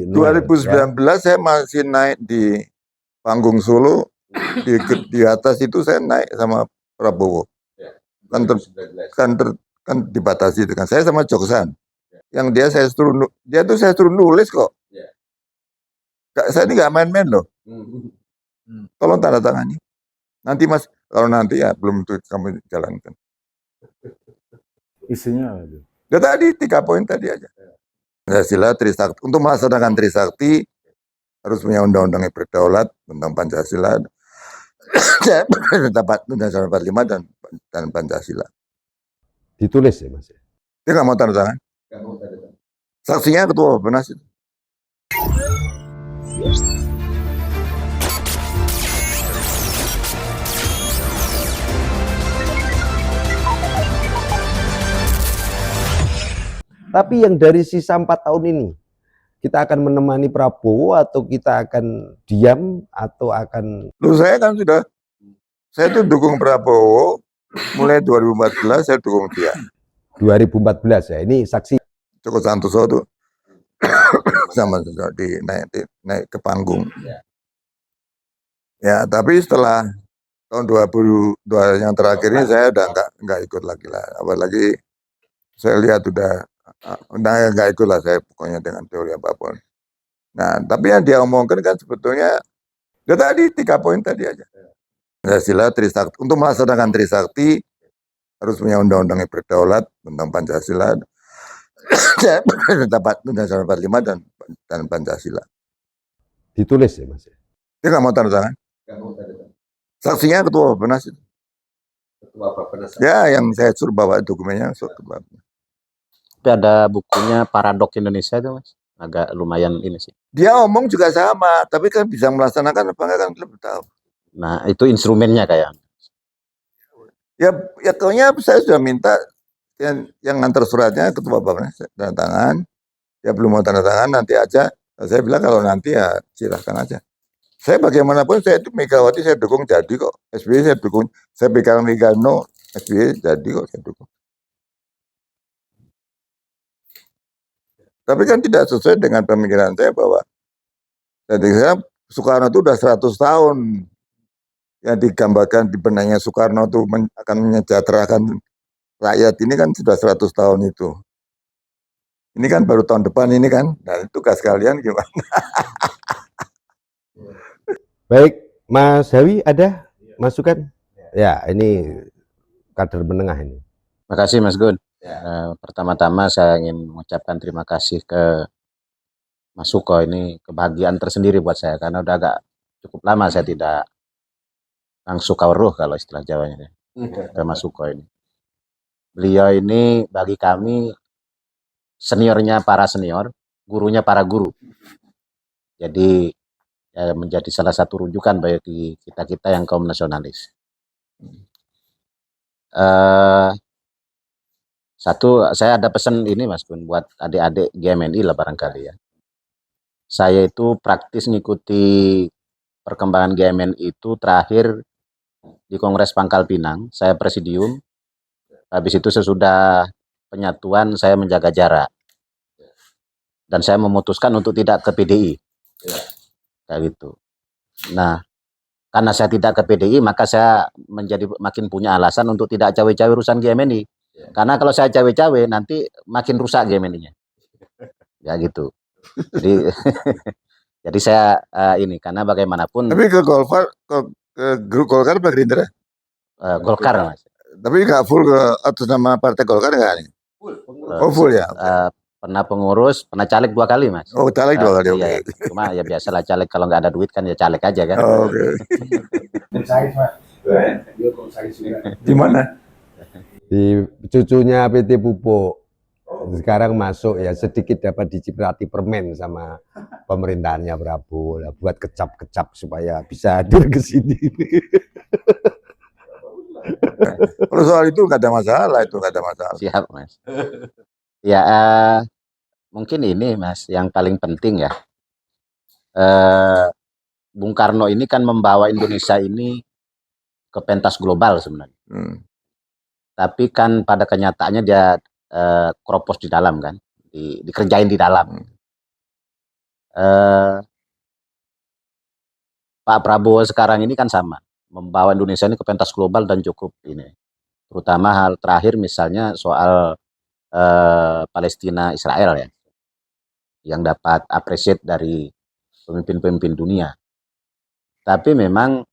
2019 saya masih naik di panggung Solo, di atas itu saya naik sama Prabowo. Kan dibatasi dengan saya sama Joksan. Yang dia saya suruh nulis kok. Saya ini nggak main-main loh. Tolong tanda tangani. Nanti Mas, kalau nanti ya belum tuh kami jalankan. Isinya apa itu? Ya tadi 3 poin tadi aja. Pancasila, Trisakti. Untuk melaksanakan Trisakti harus punya undang-undang yang berdaulat tentang Pancasila, Undang-Undang 45 dan Pancasila. Ditulis ya Mas? Dia nggak mau tanda tangan. Saksinya Ketua Bapenas itu. Tapi yang dari sisa 4 tahun ini, kita akan menemani Prabowo atau kita akan diam atau akan... Loh, saya tuh dukung Prabowo mulai 2014 saya dukung dia. 2014 ya, ini saksi. Joko Santoso tuh sama naik ke panggung. Ya, tapi setelah tahun 2002 yang terakhir ini saya udah nggak ikut lagi lah. Apalagi saya lihat udah nggak ikut lah saya pokoknya dengan teori apapun. Nah, tapi yang dia omongkan kan sebetulnya ya tadi 3 poin tadi aja. Pancasila, Trisakti. Untuk melaksanakan Trisakti harus punya undang-undang yang berdaulat tentang Pancasila, Undang-Undang 45 dan Pancasila. Ditulis ya Mas? Dia nggak mau tanda tangan. Saksinya Ketua Bapenas itu. Ketua Bapenas. Ya, yang saya suruh bawa dokumennya Ketua Bapenas. Tapi ada bukunya Paradoks Indonesia itu Mas, agak lumayan ini sih. Dia omong juga sama, tapi kan bisa melaksanakan apa enggak kan belum tahu. Nah itu instrumennya kayak. Ya kayaknya saya sudah minta yang ngantar suratnya Ketua Bapenas tanda tangan. Dia belum mau tanda tangan, nanti aja. Saya bilang kalau nanti ya silahkan aja. Saya bagaimanapun saya itu Megawati saya dukung jadi kok. SBY saya dukung. Saya pegang Megano, SBY jadi kok saya dukung. Tapi kan tidak sesuai dengan pemikiran saya bahwa jadi saya Soekarno itu udah 100 tahun yang digambarkan di benaknya Soekarno itu akan menyejahterakan rakyat ini kan sudah 100 tahun itu. Ini kan baru tahun depan ini kan. Nah, tugas kalian gimana? Baik, Mas Hawi ada masukan? Ya, ini kader menengah ini. Terima kasih Mas Gun. Pertama-tama saya ingin mengucapkan terima kasih ke Mas Suko, ini kebahagiaan tersendiri buat saya karena udah agak cukup lama saya tidak langsung kauruh kalau istilah Jawanya ke Mas Suko ini. Beliau ini bagi kami seniornya para senior, gurunya para guru. Jadi menjadi salah satu rujukan bagi kita-kita yang kaum nasionalis. Satu, saya ada pesan ini Mas Gun buat adik-adik GMNI lah barangkali ya. Saya itu praktis ngikuti perkembangan GMNI itu terakhir di Kongres Pangkal Pinang, saya presidium. Habis itu sesudah penyatuan saya menjaga jarak. Dan saya memutuskan untuk tidak ke PDI. Kayak gitu. Nah, karena saya tidak ke PDI, maka saya menjadi makin punya alasan untuk tidak cawe-cawe urusan GMNI. Karena kalau saya cawe-cawe nanti makin rusak GMNI-nya. Ya gitu. Jadi jadi saya ini karena bagaimanapun. Tapi ke grup Golkar apa Gerindra? Golkar Mas. Tapi nggak full ke atas nama Partai Golkar nggak nih? Full ya. Pernah pengurus, pernah caleg 2 kali Mas. Oh caleg 2 kali, oke. Iya, cuma ya biasalah caleg kalau nggak ada duit kan ya caleg aja kan. Oh, oke. Di mana? Di cucunya PT Pupuk. Sekarang masuk ya sedikit dapat diciprati permen sama pemerintahannya Prabowo lah, buat kecap-kecap supaya bisa hadir ke sini. Kalau soal itu nggak ada masalah, itu nggak ada masalah. Siap Mas. Ya mungkin ini Mas yang paling penting ya. Bung Karno ini kan membawa Indonesia ini ke pentas global sebenarnya. Tapi kan pada kenyataannya dia kropos di dalam kan, dikerjain di dalam. eh, Pak Prabowo sekarang ini kan sama, membawa Indonesia ini ke pentas global dan cukup ini. Terutama hal terakhir misalnya soal Palestina Israel ya, yang dapat appreciate dari pemimpin-pemimpin dunia. Tapi memang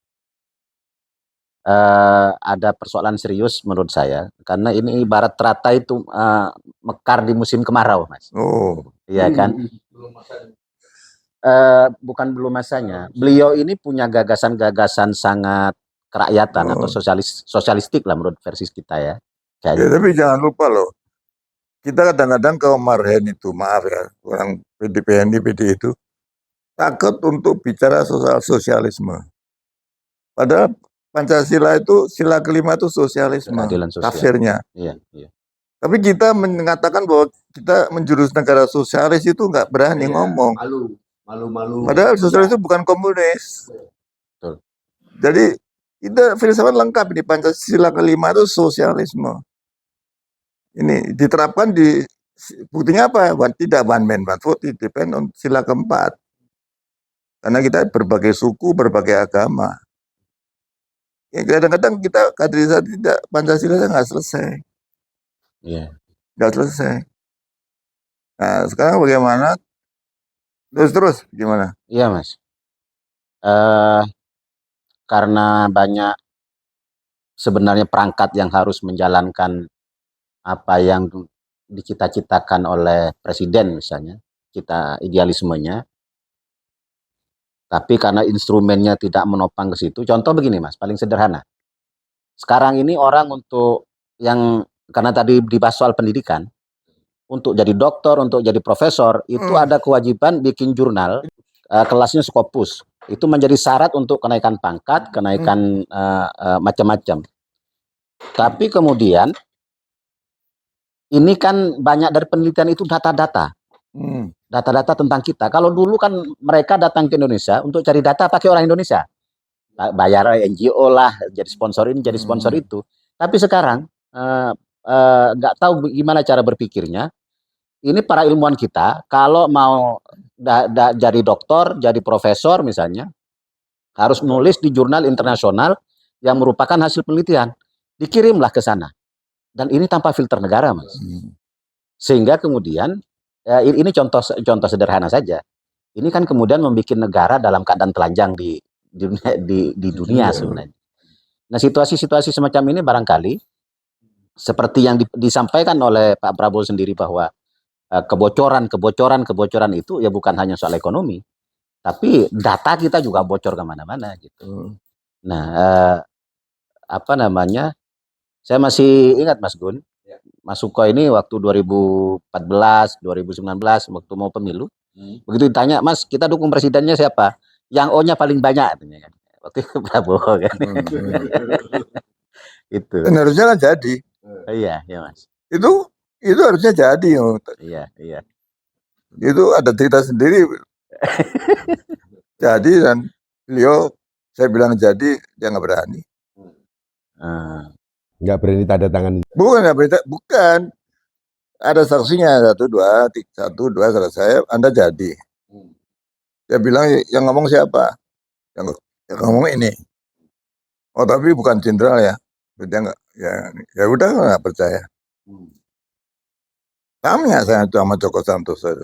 ada persoalan serius menurut saya, karena ini ibarat teratai itu mekar di musim kemarau, Mas. Oh, Iya kan? Bukan belum masanya. Beliau ini punya gagasan-gagasan sangat kerakyatan atau sosialistik lah menurut versi kita ya. ya, Kayaknya. tapi jangan lupa loh, kita kadang-kadang kaum marhen itu, maaf ya, orang PDPNI, PD itu takut untuk bicara soal sosialisme. Padahal Pancasila itu sila kelima itu sosialisme, Keadilan sosial. tafsirnya. Iya, iya. Tapi kita mengatakan bahwa kita menjurus negara sosialis itu nggak berani ngomong. Malu-malu. Padahal sosialis itu bukan komunis. Betul. Jadi kita filsafat lengkap di Pancasila kelima itu sosialisme. Ini diterapkan di buktinya apa? Tidak one man one vote, it depend on sila keempat. Karena kita berbagai suku, berbagai agama. Ya, kadang-kadang kita kaderisasi tidak Pancasila nggak selesai, Iya. nggak selesai. Nah sekarang bagaimana? Terus gimana? Iya, Mas. Karena banyak sebenarnya perangkat yang harus menjalankan apa yang dicita-citakan oleh presiden misalnya, kita idealismenya, tapi karena instrumennya tidak menopang ke situ. Contoh begini Mas, paling sederhana. Sekarang ini orang untuk yang, karena tadi dibahas soal pendidikan, untuk jadi dokter, untuk jadi profesor, itu ada kewajiban bikin jurnal, kelasnya Scopus. Itu menjadi syarat untuk kenaikan pangkat, kenaikan macam-macam. Tapi kemudian, ini kan banyak dari penelitian itu data-data. Data-data tentang kita. Kalau dulu kan mereka datang ke Indonesia untuk cari data pakai orang Indonesia. Bayar NGO lah, jadi sponsor ini, jadi sponsor itu. Tapi sekarang, nggak tahu gimana cara berpikirnya. Ini para ilmuwan kita, kalau mau jadi doktor, jadi profesor misalnya, harus nulis di jurnal internasional yang merupakan hasil penelitian. Dikirimlah ke sana. Dan ini tanpa filter negara, Mas. Sehingga kemudian, ini contoh sederhana saja. Ini kan kemudian membuat negara dalam keadaan telanjang di dunia sebenarnya. Nah, situasi-situasi semacam ini barangkali seperti yang disampaikan oleh Pak Prabowo sendiri bahwa kebocoran itu ya bukan hanya soal ekonomi, tapi data kita juga bocor kemana-mana gitu. Nah, apa namanya? Saya masih ingat Mas Gun, Mas Suko ini waktu 2014, 2019 waktu mau pemilu, begitu ditanya, Mas kita dukung presidennya siapa? Yang O-nya paling banyak, kan. Waktu itu Prabowo kan. Itu. Dan harusnya kan jadi. Iya, ya Mas. Itu harusnya jadi. Iya. Itu ada cerita sendiri. Jadi dan beliau, saya bilang jadi, dia nggak berani. Nggak berani tanda tangan. Bukan. Ada saksinya 1, 2, 1, 2 selesai, Anda jadi. Dia bilang yang ngomong siapa? Yang ngomong ini. Oh tapi bukan jenderal ya. Dia nggak, ya udah nggak percaya. Sama saya sama Joko Santoso.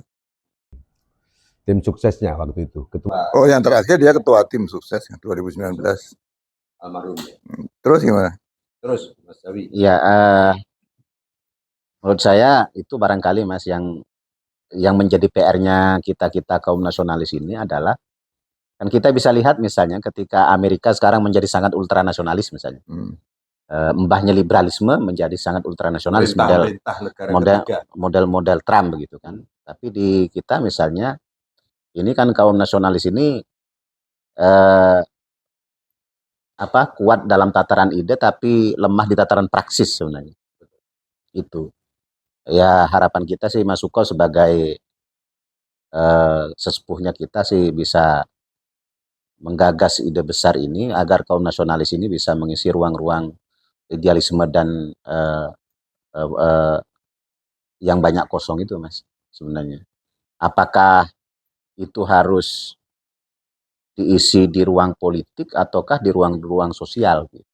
Tim suksesnya waktu itu, ketua. Oh yang terakhir dia ketua tim sukses 2019. Almarhum. Terus gimana? Terus Mas Jawi. Ya, menurut saya itu barangkali Mas yang menjadi PR-nya kita kaum nasionalis ini adalah, kan kita bisa lihat misalnya ketika Amerika sekarang menjadi sangat ultranasionalis misalnya. Mbahnya liberalisme menjadi sangat ultranasionalis, model Trump begitu kan. Tapi di kita misalnya ini kan kaum nasionalis ini kuat dalam tataran ide tapi lemah di tataran praksis sebenarnya. Itu. Ya harapan kita sih Mas Suko sebagai sesepuhnya kita sih bisa menggagas ide besar ini agar kaum nasionalis ini bisa mengisi ruang-ruang idealisme dan yang banyak kosong itu Mas sebenarnya. Apakah itu harus diisi di ruang politik ataukah di ruang-ruang sosial gitu.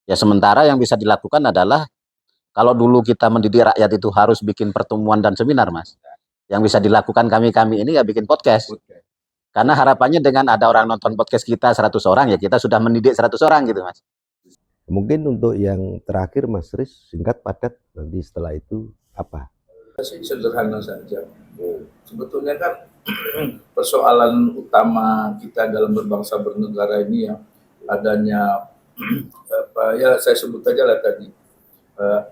Ya sementara yang bisa dilakukan adalah kalau dulu kita mendidik rakyat itu harus bikin pertemuan dan seminar, Mas. Yang bisa dilakukan kami-kami ini ya bikin podcast. Karena harapannya dengan ada orang nonton podcast kita 100 orang, ya kita sudah mendidik 100 orang gitu, Mas. Mungkin untuk yang terakhir Mas Riz, singkat padat, nanti setelah itu apa? Sederhana saja. Sebetulnya kan persoalan utama kita dalam berbangsa bernegara ini ya adanya ya saya sebut aja lah tadi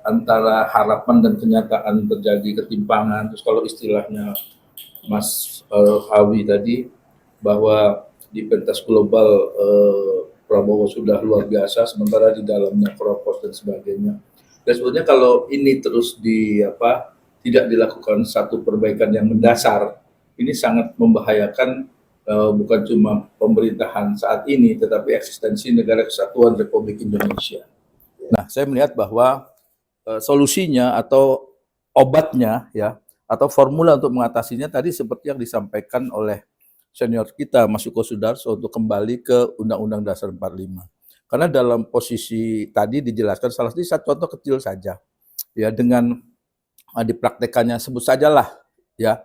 antara harapan dan kenyataan terjadi ketimpangan. Terus kalau istilahnya Mas Hawi tadi bahwa di pentas global Prabowo sudah luar biasa, sementara di dalamnya keropos dan sebagainya. Dan sebetulnya kalau ini terus tidak dilakukan satu perbaikan yang mendasar, ini sangat membahayakan bukan cuma pemerintahan saat ini, tetapi eksistensi Negara Kesatuan Republik Indonesia. Nah, saya melihat bahwa solusinya atau obatnya ya atau formula untuk mengatasinya tadi seperti yang disampaikan oleh senior kita Mas Suko Sudarso untuk kembali ke Undang-Undang Dasar 45. Karena dalam posisi tadi dijelaskan salah satu contoh kecil saja ya dengan dipraktekannya sebut sajalah ya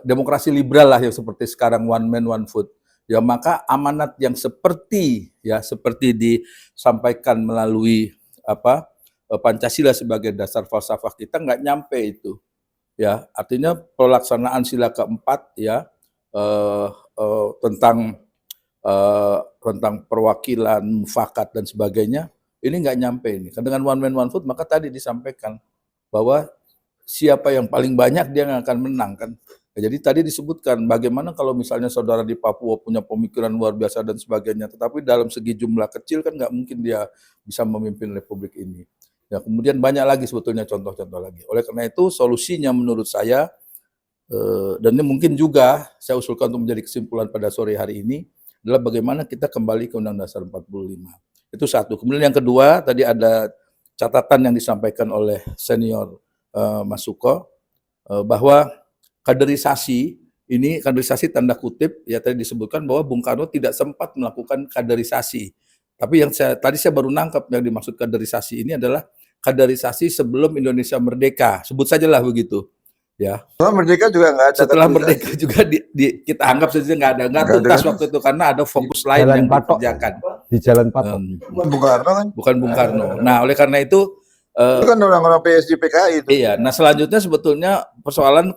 demokrasi liberal lah yang seperti sekarang one man one vote. Ya maka amanat yang seperti disampaikan melalui Pancasila sebagai dasar falsafah kita nggak nyampe itu, ya artinya pelaksanaan sila keempat ya tentang perwakilan, mufakat dan sebagainya ini nggak nyampe ini. Dengan one man one vote maka tadi disampaikan bahwa siapa yang paling banyak dia yang akan menang kan. Ya, jadi tadi disebutkan bagaimana kalau misalnya saudara di Papua punya pemikiran luar biasa dan sebagainya, tetapi dalam segi jumlah kecil kan nggak mungkin dia bisa memimpin republik ini. Ya, kemudian banyak lagi sebetulnya contoh-contoh lagi. Oleh karena itu solusinya menurut saya, dan ini mungkin juga saya usulkan untuk menjadi kesimpulan pada sore hari ini, adalah bagaimana kita kembali ke Undang-Undang Dasar 45. Itu satu. Kemudian yang kedua, tadi ada catatan yang disampaikan oleh senior Mas Suko, bahwa kaderisasi tanda kutip, ya tadi disebutkan bahwa Bung Karno tidak sempat melakukan kaderisasi. Tapi yang tadi saya baru nangkep yang dimaksud kaderisasi ini adalah kaderisasi sebelum Indonesia merdeka, sebut sajalah begitu, ya. Setelah merdeka juga nggak ada. Setelah merdeka juga kita anggap saja nggak tuntas waktu itu karena ada fokus lain yang dikerjakan. Di Jalan Patok. Bukan Bung Karno kan? Bukan Bung Karno. Nah, oleh karena itu kan orang-orang PSG PKI itu. Iya. Nah, selanjutnya sebetulnya persoalan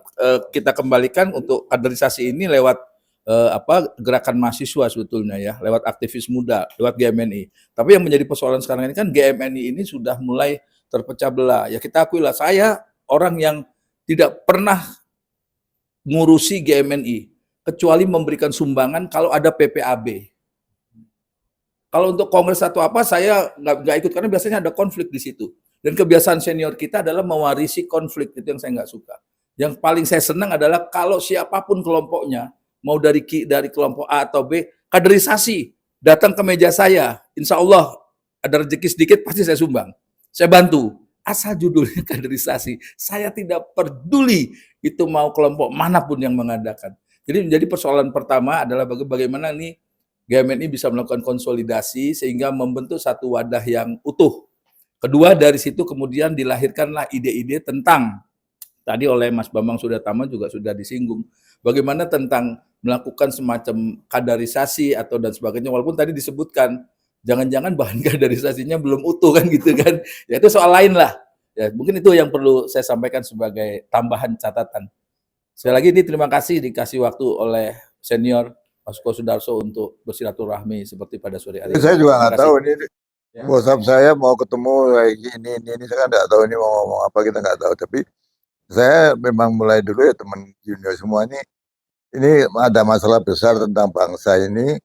kita kembalikan untuk kaderisasi ini lewat gerakan mahasiswa sebetulnya ya, lewat aktivis muda, lewat GMNI. Tapi yang menjadi persoalan sekarang ini kan GMNI ini sudah mulai terpecah belah. Ya kita akuilah, saya orang yang tidak pernah ngurusi GMNI kecuali memberikan sumbangan kalau ada PPAB. Kalau untuk kongres atau apa saya nggak ikut karena biasanya ada konflik di situ. Dan kebiasaan senior kita adalah mewarisi konflik, itu yang saya nggak suka. Yang paling saya senang adalah kalau siapapun kelompoknya, mau dari kelompok A atau B, kaderisasi, datang ke meja saya, insya Allah ada rezeki sedikit pasti saya sumbang, saya bantu. Asal judulnya kaderisasi, saya tidak peduli itu mau kelompok manapun yang mengadakan. Jadi menjadi persoalan pertama adalah bagaimana nih GMNI bisa melakukan konsolidasi sehingga membentuk satu wadah yang utuh. Kedua, dari situ kemudian dilahirkanlah ide-ide tentang, tadi oleh Mas Bambang Sudatama juga sudah disinggung, bagaimana tentang melakukan semacam kaderisasi atau dan sebagainya, walaupun tadi disebutkan, jangan-jangan bahan kaderisasinya belum utuh kan gitu kan, ya itu soal lain lah. Ya, mungkin itu yang perlu saya sampaikan sebagai tambahan catatan. Sekali lagi ini terima kasih dikasih waktu oleh senior Mas Suko Sudarso untuk bersilaturahmi seperti pada sore hari ini. Saya juga nggak tahu ini WhatsApp saya mau ketemu kayak ini saya kan nggak tahu ini mau ngomong apa, kita nggak tahu. Tapi saya memang mulai dulu ya teman junior semua ini ada masalah besar tentang bangsa ini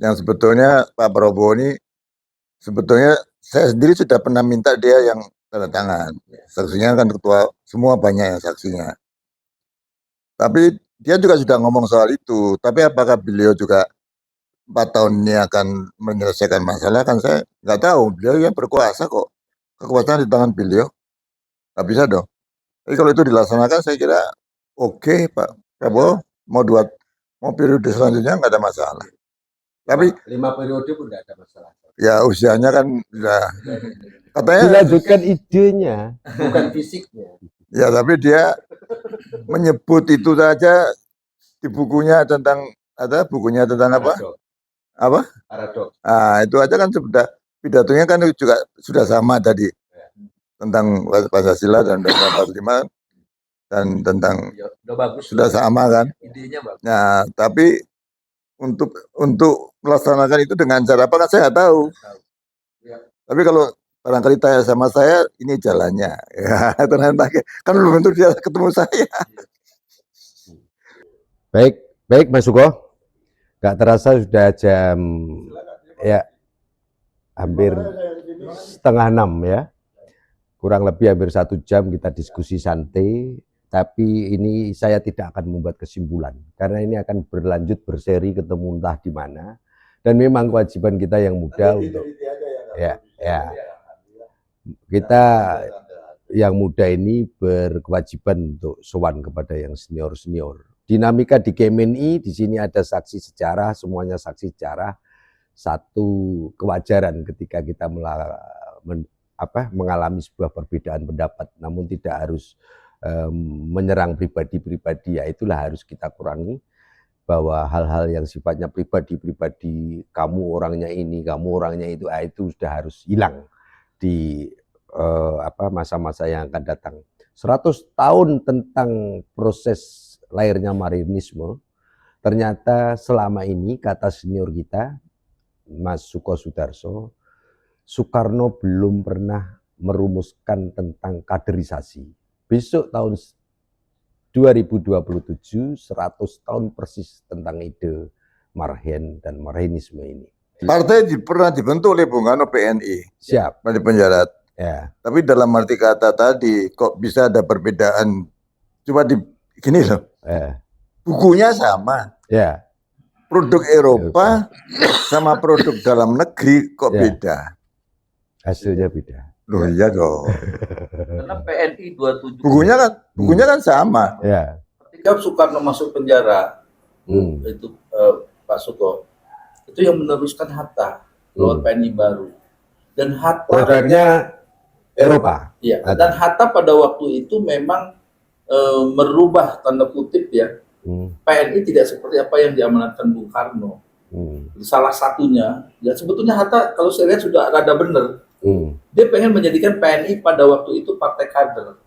yang sebetulnya Pak Prabowo ini sebetulnya saya sendiri sudah pernah minta dia yang tanda tangan. Saksinya kan ketua semua banyak yang saksinya. Tapi dia juga sudah ngomong soal itu. Tapi apakah beliau juga 4 tahun ini akan menyelesaikan masalah, kan saya nggak tahu. Beliau yang berkuasa kok. Kekuasaan di tangan beliau. Nggak bisa dong. Tapi kalau itu dilaksanakan saya kira oke Pak Prabowo. mau periode selanjutnya nggak ada masalah. Tapi 5 periode pun tidak ada masalah. ya usianya kan sudah katanya Dilanjutkan idenya, bukan fisiknya. ya, tapi dia menyebut itu saja di bukunya tentang bukunya tentang apa? Paradoks. Itu aja kan sudah pidatonya kan juga sudah sama tadi tentang Pancasila dan Undang-Undang 45 dan tentang Udah bagus. sudah sama kan. Idenya bagus. Nah, tapi untuk melaksanakan itu dengan cara apa kan saya nggak tahu. Tapi kalau barangkali tanya sama saya, ini jalannya. Ya, ternyata kan belum tentu dia ketemu saya. Baik Mas Suko. Gak terasa sudah jam ya hampir setengah 6 ya. Kurang lebih hampir 1 jam kita diskusi santai. Tapi ini saya tidak akan membuat kesimpulan karena ini akan berlanjut berseri ketemu entah di mana. Dan memang kewajiban kita yang muda untuk kita yang muda ini berkewajiban untuk sowan kepada yang senior-senior. Dinamika di GMNI di sini ada saksi sejarah, semuanya saksi sejarah. Satu kewajaran ketika kita mengalami sebuah perbedaan pendapat, namun tidak harus menyerang pribadi-pribadi, ya itulah harus kita kurangi, bahwa hal-hal yang sifatnya pribadi-pribadi, kamu orangnya ini, kamu orangnya itu sudah harus hilang di masa-masa yang akan datang. 100 tahun tentang proses lahirnya Marinisme, ternyata selama ini kata senior kita, Mas Suko Sudarso, Soekarno belum pernah merumuskan tentang kaderisasi. Besok tahun 2027, 100 tahun persis tentang ide Marhen dan Marhenisme ini. Partai pernah dibentuk oleh Bung Karno PNI. Siap. Di penjara. Ya. Tapi dalam arti kata tadi, kok bisa ada perbedaan? Coba gini loh. Bukunya sama. Ya. Produk Eropa sama produk dalam negeri kok beda? Hasilnya beda. Loh iya dong. Karena PNI 27. Bukunya kan sama. Ya. Ketika Soekarno masuk penjara, itu Pak Suko, itu yang meneruskan Hatta lewat PNI baru. Dan Hatta produknya Eropa. Iya. Dan Hatta pada waktu itu memang merubah tanda kutip ya. PNI tidak seperti apa yang diamanatkan Bung Karno. Salah satunya, ya sebetulnya Hatta kalau saya lihat sudah rada benar. Dia pengen menjadikan PNI pada waktu itu partai kader.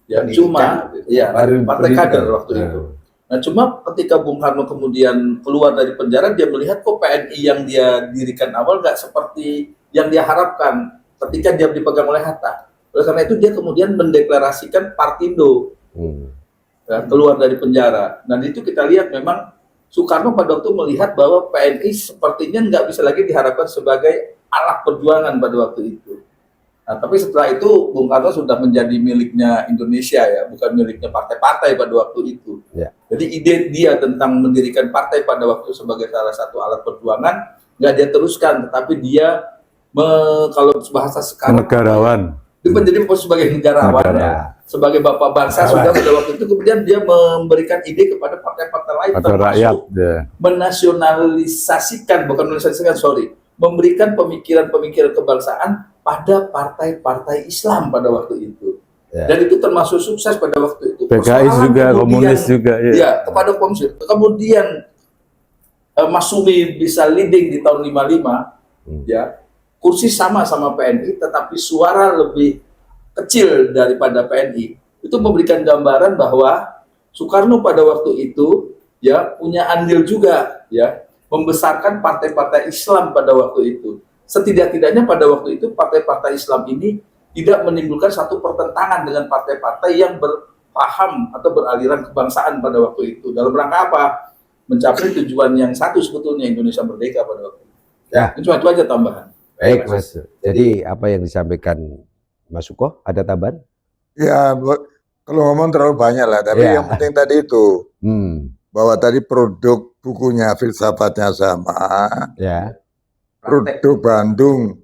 Ya, cuma ya partai kader waktu itu. Nah, cuma ketika Bung Karno kemudian keluar dari penjara, dia melihat kok PNI yang dia dirikan awal nggak seperti yang dia harapkan ketika dia dipegang oleh Hatta. Oleh karena itu dia kemudian mendeklarasikan Partindo. Ya, keluar dari penjara. Dan itu kita lihat memang Soekarno pada waktu melihat bahwa PNI sepertinya nggak bisa lagi diharapkan sebagai alat perjuangan pada waktu itu. Nah, tapi setelah itu Bung Karno sudah menjadi miliknya Indonesia ya, bukan miliknya partai-partai pada waktu itu. Ya. Jadi ide dia tentang mendirikan partai pada waktu sebagai salah satu alat perjuangan nggak dia teruskan, tetapi dia kalau bahasa sekarang negarawan. Dia menjadi sebagai negarawan, sebagai bapak bangsa sudah pada waktu itu. Kemudian dia memberikan ide kepada partai-partai lain termasuk menasionalisasikan, memberikan pemikiran-pemikiran kebangsaan pada partai-partai Islam pada waktu itu. Dan itu termasuk sukses pada waktu itu. PKI juga, komunis juga. Ya, kepada komunis. Kemudian Mas Sumi bisa leading di tahun 55, ya. Kursi sama-sama PNI, tetapi suara lebih kecil daripada PNI. Itu memberikan gambaran bahwa Soekarno pada waktu itu ya punya andil juga ya membesarkan partai-partai Islam pada waktu itu. Setidak-tidaknya pada waktu itu partai-partai Islam ini tidak menimbulkan satu pertentangan dengan partai-partai yang berpaham atau beraliran kebangsaan pada waktu itu. Dalam rangka apa? Mencapai tujuan yang satu sebetulnya, Indonesia merdeka pada waktu itu. Ya, itu aja tambahan. Baik Mas, jadi apa yang disampaikan Mas Suko, ada tambahan? Ya, kalau ngomong terlalu banyak lah, tapi yang penting tadi itu, bahwa tadi produk bukunya filsafatnya sama, produk Bandung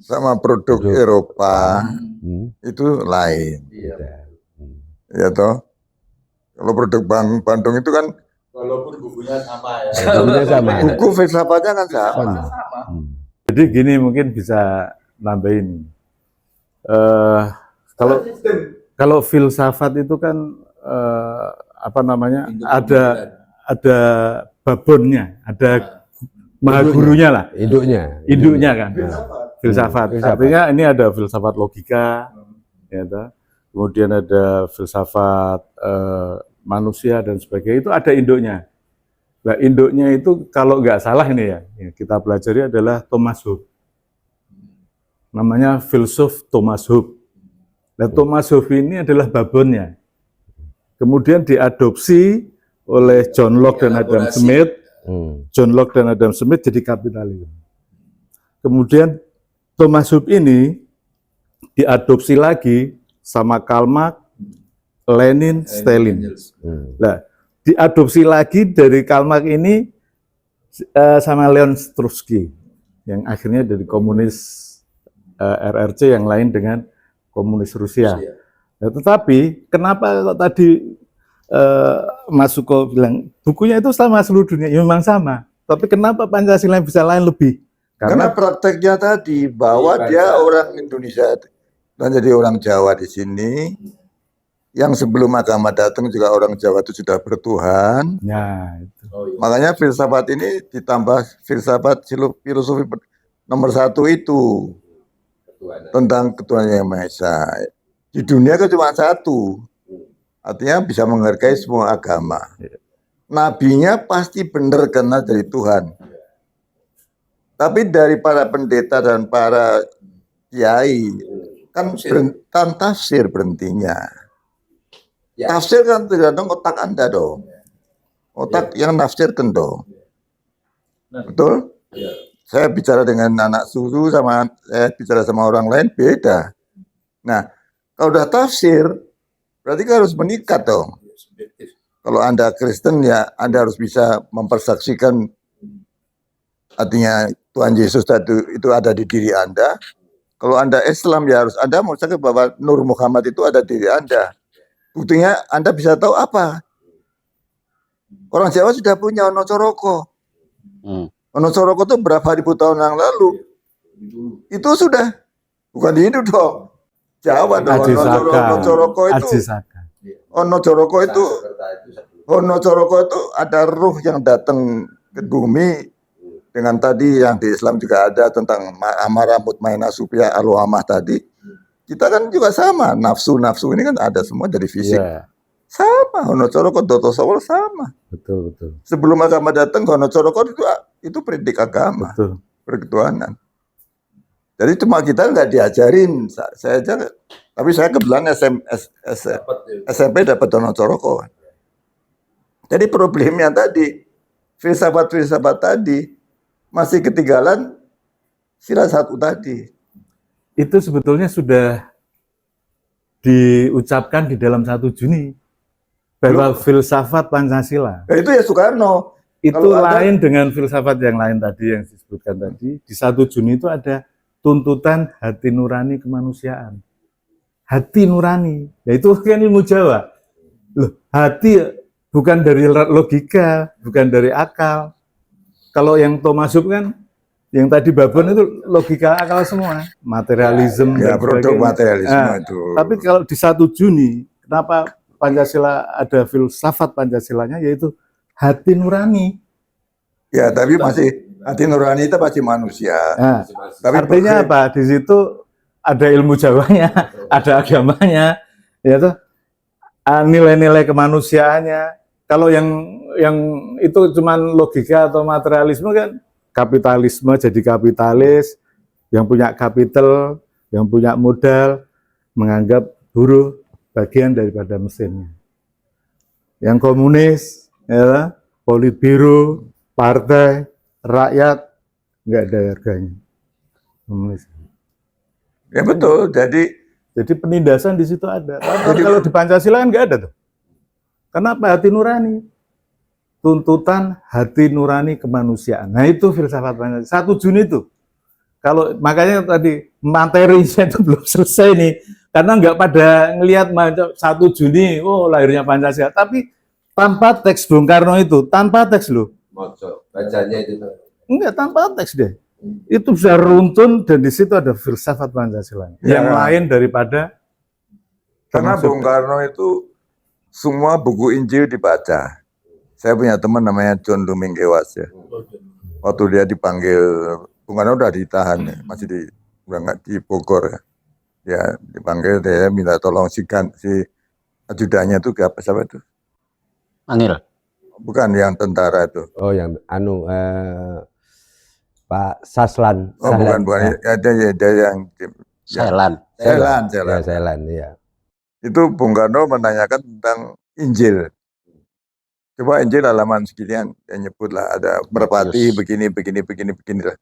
sama produk Eropa itu lain, ya toh. Kalau produk Bandung itu kan Walaupun bukunya sama ya. Bukunya sama. buku filsafatnya kan sama. Sama. Jadi gini mungkin bisa nambahin. Kalau kalau filsafat itu kan apa namanya ada babonnya, ada mahagurunya lah, induknya kan. Filsafat. Artinya ini ada filsafat logika, ya, kemudian ada filsafat manusia dan sebagainya, itu ada induknya. Nah, induknya itu kalau nggak salah ini ya, kita pelajari adalah Thomas Hobbes. Namanya filsuf Thomas Hobbes. Nah, Thomas Hobbes ini adalah babonnya. Kemudian diadopsi oleh John Locke dan Adam Smith. John Locke dan Adam Smith jadi kapitalis. Kemudian Thomas Hobbes ini diadopsi lagi sama Karl Marx, Lenin, Stalin. Nah, diadopsi lagi dari Karl Marx ini sama Leon Trotsky yang akhirnya dari komunis RRC yang lain dengan komunis Rusia. Nah, tetapi kenapa kok tadi Mas Suko bilang bukunya itu sama seluruh dunia? Ya, memang sama. Tapi kenapa Pancasila bisa lain lebih? Karena prakteknya tadi bahwa dia orang Indonesia dan jadi orang Jawa di sini. Yang sebelum agama datang juga orang Jawa itu sudah bertuhan. Ya, itu. Makanya filsafat ini ditambah filsafat filosofi nomor 1 itu tentang ketuhanan yang Maha Esa. Di dunia kan cuma 1, artinya bisa menghargai semua agama. Nabinya pasti benar karena dari Tuhan. Tapi dari para pendeta dan para kiai kan tafsir berhentinya. Tafsir kan tergantung otak Anda dong. Otak yang nafsirkan dong. Betul? Saya bicara dengan anak susu sama saya bicara sama orang lain beda. Nah, kalau udah tafsir, berarti kan harus mengikat dong. Kalau Anda Kristen ya Anda harus bisa mempersaksikan artinya Tuhan Yesus itu ada di diri Anda. Kalau Anda Islam ya harus Anda mengucapkan bahwa Nur Muhammad itu ada di diri Anda. Buktinya Anda bisa tahu apa? Orang Jawa sudah punya Ono Coroko. Ono Coroko itu berapa ribu tahun yang lalu. Itu sudah. Bukan di Hindu dong. Jawa dong. Ono Coroko itu. Ono Coroko itu ada ruh yang datang ke bumi. Dengan tadi yang di Islam juga ada tentang amarah mutmainah supaya al-amah tadi. Kita kan juga sama, nafsu-nafsu ini kan ada semua dari fisik. Sama, Ono Coroko, Doto Sawol sama. Betul. Sebelum agama datang, Ono Coroko itu predik agama, perketuhanan. Jadi cuma kita nggak diajarin, saya aja, tapi saya kebetulan SMP dapat Ono Coroko. Jadi problemnya tadi, filsafat-filsafat tadi, masih ketinggalan sila 1 tadi. Itu sebetulnya sudah diucapkan di dalam 1 Juni bahwa filsafat Pancasila. Itu ya Soekarno. Itu lain dengan filsafat yang lain tadi yang disebutkan tadi. Di 1 Juni itu ada tuntutan hati nurani kemanusiaan. Hati nurani. Ya itu kan ilmu Jawa. Loh, hati bukan dari logika, bukan dari akal. Kalau yang Thomas Hobbes kan yang tadi babon itu logika akal semua, materialisme ya, produk materialisme itu. Tapi kalau di 1 Juni, kenapa Pancasila ada filsafat Pancasilanya yaitu hati nurani. Ya, tapi masih hati nurani itu pasti manusia. Nah, tapi artinya apa? Di situ ada ilmu Jawanya, ada agamanya, ya tuh, nilai-nilai kemanusiaannya. Kalau yang itu cuman logika atau materialisme kan kapitalisme jadi kapitalis, yang punya kapital, yang punya modal, menganggap buruh bagian daripada mesinnya. Yang komunis, ya, politbiro, partai, rakyat, nggak ada harganya. Komunis. Ya betul, jadi penindasan di situ ada. Tapi kalau di Pancasila kan nggak ada tuh. Kenapa? Hati nurani. Tuntutan hati nurani kemanusiaan. Nah itu filsafat Pancasila. 1 Juni itu. Kalau makanya tadi materinya itu belum selesai nih. Karena nggak pada ngelihat 1 Juni, oh lahirnya Pancasila. Tapi tanpa teks Bung Karno itu, tanpa teks loh. Bacanya itu. Enggak, tanpa teks deh. Itu bisa runtun dan di situ ada filsafat Pancasila. Ya. Yang lain daripada Karena termasuk- Bung Karno itu semua buku Injil dibaca. Saya punya teman namanya John Lumingkewas ya. Waktu dia dipanggil, Bung Karno udah ditahan ya, masih di Bogor ya. Ya dipanggil, dia minta tolong si ajudannya itu siapa itu? Angil. Bukan yang tentara itu. Oh yang Pak Saslan. Oh bukan, Ya. ada yang Thailand. Ya, Sailan, ya. Itu Bung Karno menanyakan tentang Injil. Coba Injil halaman sekian, dia nyebut lah ada merpati Matius. begini lah.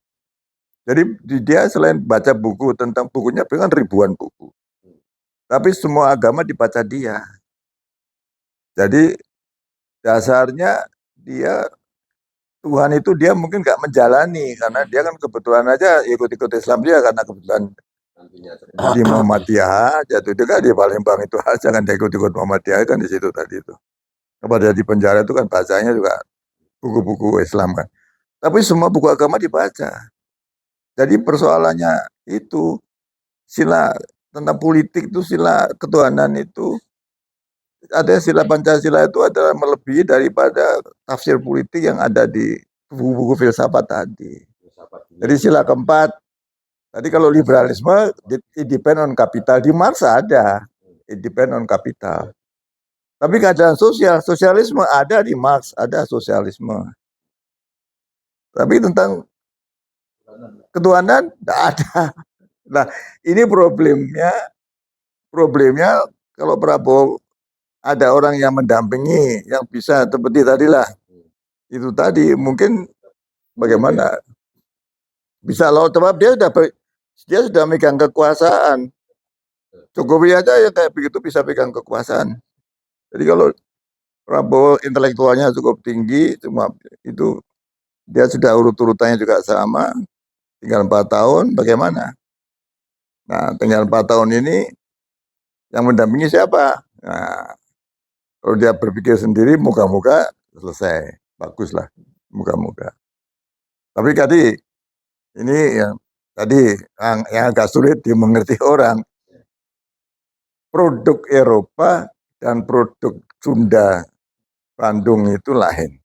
Jadi dia selain baca buku tentang bukunya, kan ribuan buku. Tapi semua agama dibaca dia. Jadi dasarnya dia Tuhan itu dia mungkin nggak menjalani karena dia kan kebetulan aja ikut-ikut Islam dia karena kebetulan di Muhammadiyah aja tuh dia kan di Palembang itu aja kan dia ikut-ikut Muhammadiyah kan di situ tadi itu. Kepada di penjara itu kan bacanya juga buku-buku Islam kan. Tapi semua buku agama dibaca. Jadi persoalannya itu sila tentang politik itu sila ketuhanan itu ada sila Pancasila itu adalah melebihi daripada tafsir politik yang ada di buku-buku filsafat tadi. Jadi sila keempat, tadi kalau liberalisme it depend on capital, di Marx ada it depend on capital. Tapi keadaan sosialisme ada di Marx, ada sosialisme. Tapi tentang ketuhanan tidak ada. Nah ini problemnya kalau Prabowo ada orang yang mendampingi, yang bisa seperti tadilah. Itu tadi mungkin bagaimana bisa loh, sebab dia sudah megang kekuasaan. Jokowi aja yang kayak begitu bisa pegang kekuasaan. Jadi kalau Prabowo intelektualnya cukup tinggi, cuma itu dia sudah urut-urutannya juga sama, tinggal 4 tahun, bagaimana? Nah, tinggal 4 tahun ini yang mendampingi siapa? Nah, kalau dia berpikir sendiri, moga-moga selesai. Baguslah, moga-moga. Tapi tadi, ini yang agak sulit dimengerti orang. Produk Eropa dan produk Sunda, Bandung itu lain.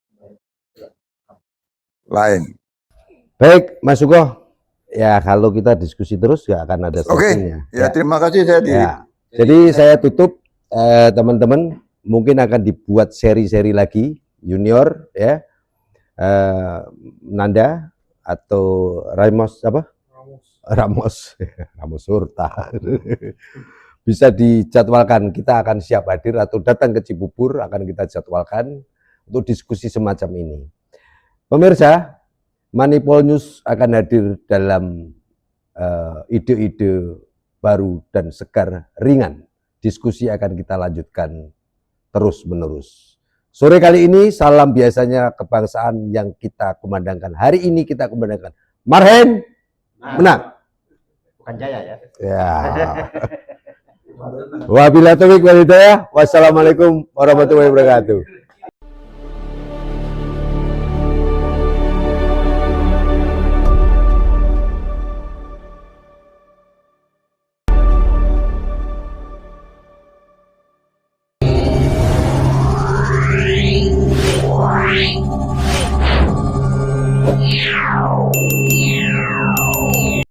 Baik, Mas Suko. Ya, kalau kita diskusi terus nggak akan ada Oke, selesainya. ya terima kasih saya Ya. Jadi saya tutup, teman-teman, mungkin akan dibuat seri-seri lagi, Junior, ya, Nanda atau Ramos apa? Ramos Hurta. Bisa dijadwalkan, kita akan siap hadir atau datang ke Cibubur, akan kita jadwalkan untuk diskusi semacam ini. Pemirsa, Moneypol News akan hadir dalam ide-ide baru dan segar ringan. Diskusi akan kita lanjutkan terus-menerus. Sore kali ini, salam biasanya kebangsaan yang kita kumandangkan. Hari ini kita kumandangkan Marhen menang. Bukan Jaya ya. Ya. Wabillahi taufiq wal hidayah. Wassalamualaikum warahmatullahi wabarakatuh. Wow.